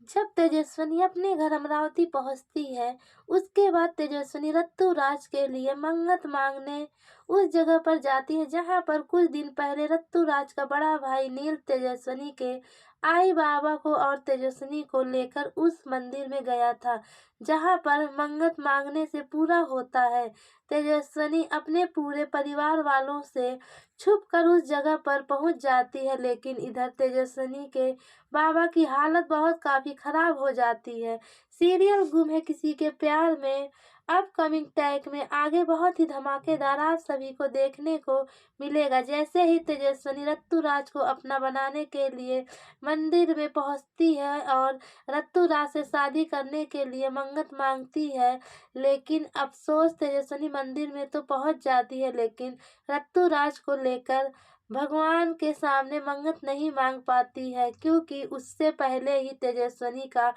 जब तेजस्विनी अपने घर अमरावती पहुंचती है, उसके बाद तेजस्विनी रत्तूराज के लिए मन्नत मांगने उस जगह पर जाती है जहां पर कुछ दिन पहले रत्तूराज का बड़ा भाई नील तेजस्विनी के आई बाबा को और तेजस्विनी को लेकर उस मंदिर में गया था, जहां पर मन्नत मांगने से पूरा होता है। तेजस्विनी अपने पूरे परिवार वालों से छुपकर उस जगह पर पहुंच जाती है, लेकिन इधर तेजस्विनी के बाबा की हालत बहुत काफी खराब हो जाती है। सीरियल गुम है किसी के प्यार में अपकमिंग टैग में आगे बहुत ही धमाकेदार आप सभी को देखने को मिलेगा। जैसे ही तेजस्विनी रत्तूराज को अपना बनाने के लिए मंदिर में पहुंचती है और रत्तूराज से शादी करने के लिए मन्नत मांगती है, लेकिन अफसोस तेजस्विनी मंदिर में तो पहुंच जाती है, लेकिन रत्तूराज को लेकर भगवान के सामने मन्नत नहीं मांग पाती है, क्योंकि उससे पहले ही तेजस्विनी का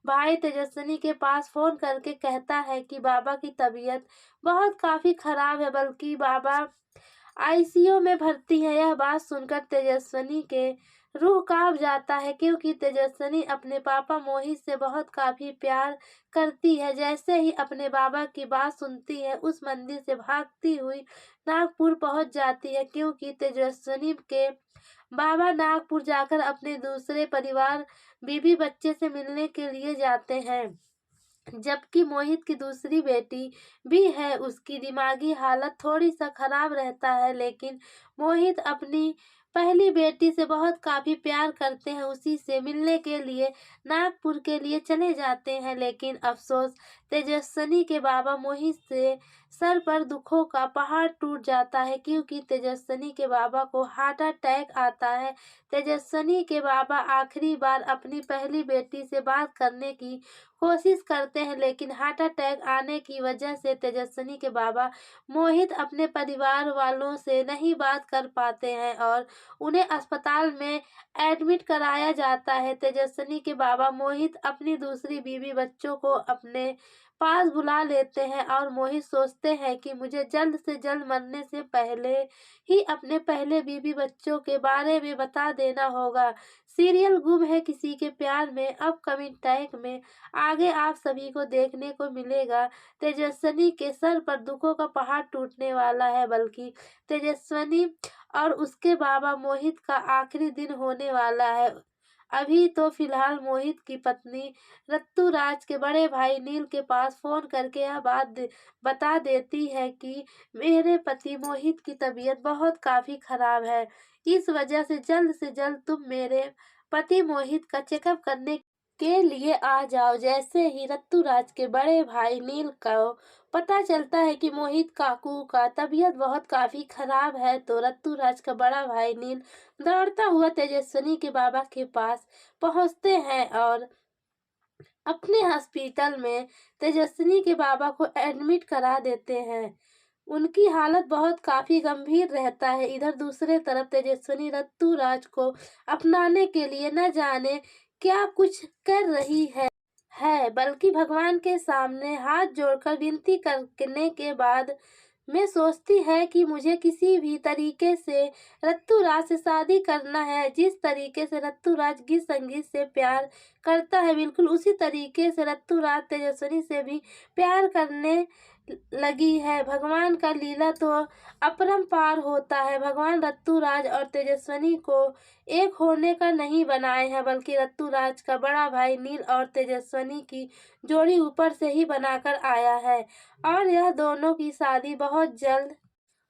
भाई तेजस्विनी के पास फोन करके कहता है कि बाबा की तबीयत बहुत काफी खराब है, बल्कि बाबा आईसीयू में भर्ती है। यह बात सुनकर तेजस्विनी के रूह कांप जाता है, क्योंकि तेजस्विनी अपने पापा मोहित से बहुत काफी प्यार करती है। जैसे ही अपने बाबा की बात सुनती है, उस मंदिर से भागती हुई नागपुर पहुंच जाती है, क्योंकि तेजस्विनी के बाबा नागपुर जाकर अपने दूसरे परिवार बीबी बच्चे से मिलने के लिए जाते हैं। जबकि मोहित की दूसरी बेटी भी है, उसकी दिमागी हालत थोड़ी सा खराब रहता है, लेकिन मोहित अपनी पहली बेटी से बहुत काफी प्यार करते हैं। उसी से मिलने के लिए नागपुर के लिए चले जाते हैं, लेकिन अफसोस तेजस्विनी के बाबा मोहित से सर पर दुखों का पहाड़ टूट जाता है, क्योंकि तेजस्विनी के बाबा को हार्ट अटैक आता है। तेजस्विनी के बाबा आखिरी बार अपनी पहली बेटी से बात करने की कोशिश करते हैं, लेकिन हार्ट अटैक आने की वजह से तेजस्विनी के बाबा मोहित अपने परिवार वालों से नहीं बात कर पाते हैं और उन्हें अस्पताल में एडमिट कराया जाता है। तेजस्विनी के बाबा मोहित अपनी दूसरी बीवी बच्चों को अपने पास बुला लेते हैं और मोहित सोचते हैं कि मुझे जल्द से जल्द मरने से पहले ही अपने पहले बीवी बच्चों के बारे में बता देना होगा। सीरियल गुम है किसी के प्यार में अपकमिंग टैग में आगे आप सभी को देखने को मिलेगा। तेजस्विनी के सर पर दुखों का पहाड़ टूटने वाला है, बल्कि तेजस्विनी और उसके बाबा मोहित का आखिरी दिन होने वाला है। अभी तो फिलहाल मोहित की पत्नी रत्तूराज के बड़े भाई नील के पास फोन करके यह बात बता देती है कि मेरे पति मोहित की तबीयत बहुत काफी खराब है, इस वजह से जल्द तुम मेरे पति मोहित का चेकअप करने के लिए आ जाओ। जैसे ही रत्तूराज के बड़े भाई नील को पता चलता है कि मोहित काकू का तबीयत बहुत काफी खराब है, तो रत्तूराज का बड़ा भाई नील दौड़ता हुआ तेजस्विनी के बाबा के पास पहुंचते हैं और अपने हॉस्पिटल में तेजस्विनी के बाबा को एडमिट करा देते हैं। उनकी हालत बहुत काफी गंभीर रहता है। इधर दूसरे तरफ तेजस्विनी रत्तूराज को अपनाने के लिए न जाने क्या कुछ कर रही है, बल्कि भगवान के सामने हाथ जोड़कर विनती करने के बाद मैं सोचती है कि मुझे किसी भी तरीके से रत्तूराज से शादी करना है। जिस तरीके से रत्तूराज गीत संगीत से प्यार करता है, बिल्कुल उसी तरीके से रत्तूराज तेजस्विनी से भी प्यार करने लगी है। भगवान का लीला तो अपरंपार होता है। भगवान रत्तूराज और तेजस्विनी को एक होने का नहीं बनाए हैं, बल्कि रत्तूराज का बड़ा भाई नील और तेजस्विनी की जोड़ी ऊपर से ही बनाकर आया है और यह दोनों की शादी बहुत जल्द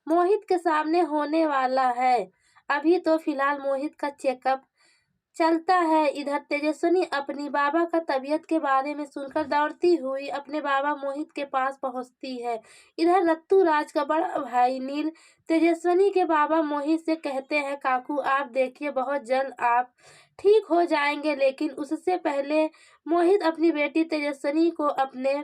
मोहित के सामने होने वाला है। अभी तो फिलहाल मोहित का चेकअप चलता है। इधर तेजस्विनी अपनी बाबा का तबीयत के बारे में सुनकर दौड़ती हुई अपने बाबा मोहित के पास पहुंचती है। इधर रत्तूराज का बड़ा भाई नील तेजस्विनी के बाबा मोहित से कहते हैं, काकू आप देखिए बहुत जल्द आप ठीक हो जाएंगे। लेकिन उससे पहले मोहित अपनी बेटी तेजस्विनी को अपने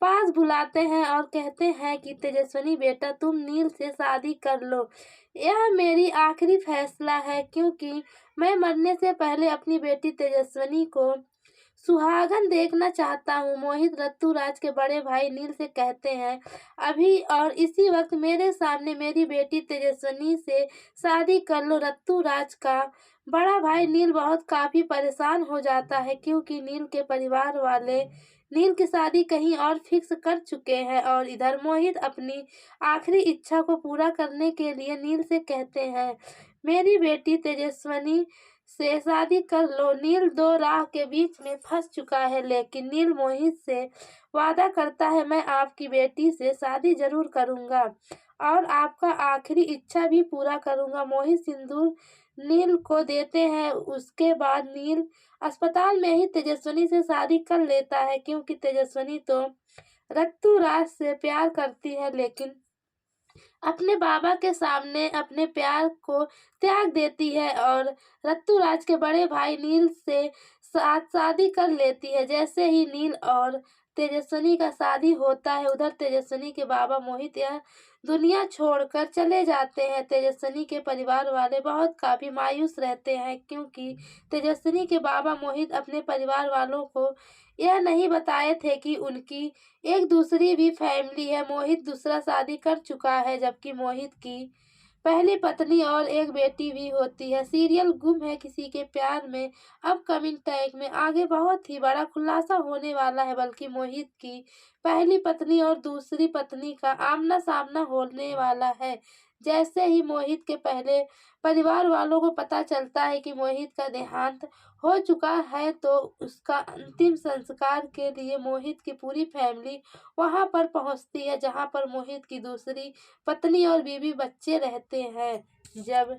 पास बुलाते हैं और कहते हैं कि तेजस्विनी बेटा तुम नील से शादी कर लो, यह मेरी आखिरी फैसला है, क्योंकि मैं मरने से पहले अपनी बेटी तेजस्विनी को सुहागन देखना चाहता हूँ। मोहित रत्तूराज के बड़े भाई नील से कहते हैं, अभी और इसी वक्त मेरे सामने मेरी बेटी तेजस्विनी से शादी कर लो। रत्तूराज का बड़ा भाई नील काफ़ी परेशान हो जाता है क्योंकि नील के परिवार वाले नील की शादी कहीं और फिक्स कर चुके हैं और इधर मोहित अपनी आखिरी इच्छा को पूरा करने के लिए नील से कहते हैं, मेरी बेटी तेजस्विनी से शादी कर लो। नील दो राह के बीच में फंस चुका है, लेकिन नील मोहित से वादा करता है, मैं आपकी बेटी से शादी जरूर करूंगा और आपका आखिरी इच्छा भी पूरा करूंगा। मोहित सिंदूर नील को देते हैं। उसके बाद नील अस्पताल में ही तेजस्विनी से शादी कर लेता है क्योंकि तेजस्विनी तो ऋतुराज से प्यार करती है, लेकिन अपने बाबा के सामने अपने प्यार को त्याग देती है और ऋतुराज के बड़े भाई नील से साथ शादी कर लेती है। जैसे ही नील और तेजस्विनी का शादी होता है, उधर तेजस्विनी के बाबा मोहित यह दुनिया छोड़कर चले जाते हैं। तेजस्विनी के परिवार वाले काफी मायूस रहते हैं क्योंकि तेजस्विनी के बाबा मोहित अपने परिवार वालों को यह नहीं बताए थे कि उनकी एक दूसरी भी फैमिली है। मोहित दूसरा शादी कर चुका है, जबकि मोहित की पहली पत्नी और एक बेटी भी होती है। सीरियल गुम है किसी के प्यार में अपकमिंग टैग में आगे बहुत ही बड़ा खुलासा होने वाला है, बल्कि मोहित की पहली पत्नी और दूसरी पत्नी का आमना सामना होने वाला है। जैसे ही मोहित के पहले परिवार वालों को पता चलता है कि मोहित का देहांत हो चुका है, तो उसका अंतिम संस्कार के लिए मोहित की पूरी फैमिली वहां पर पहुंचती है, जहां पर मोहित की दूसरी पत्नी और बीवी बच्चे रहते हैं। जब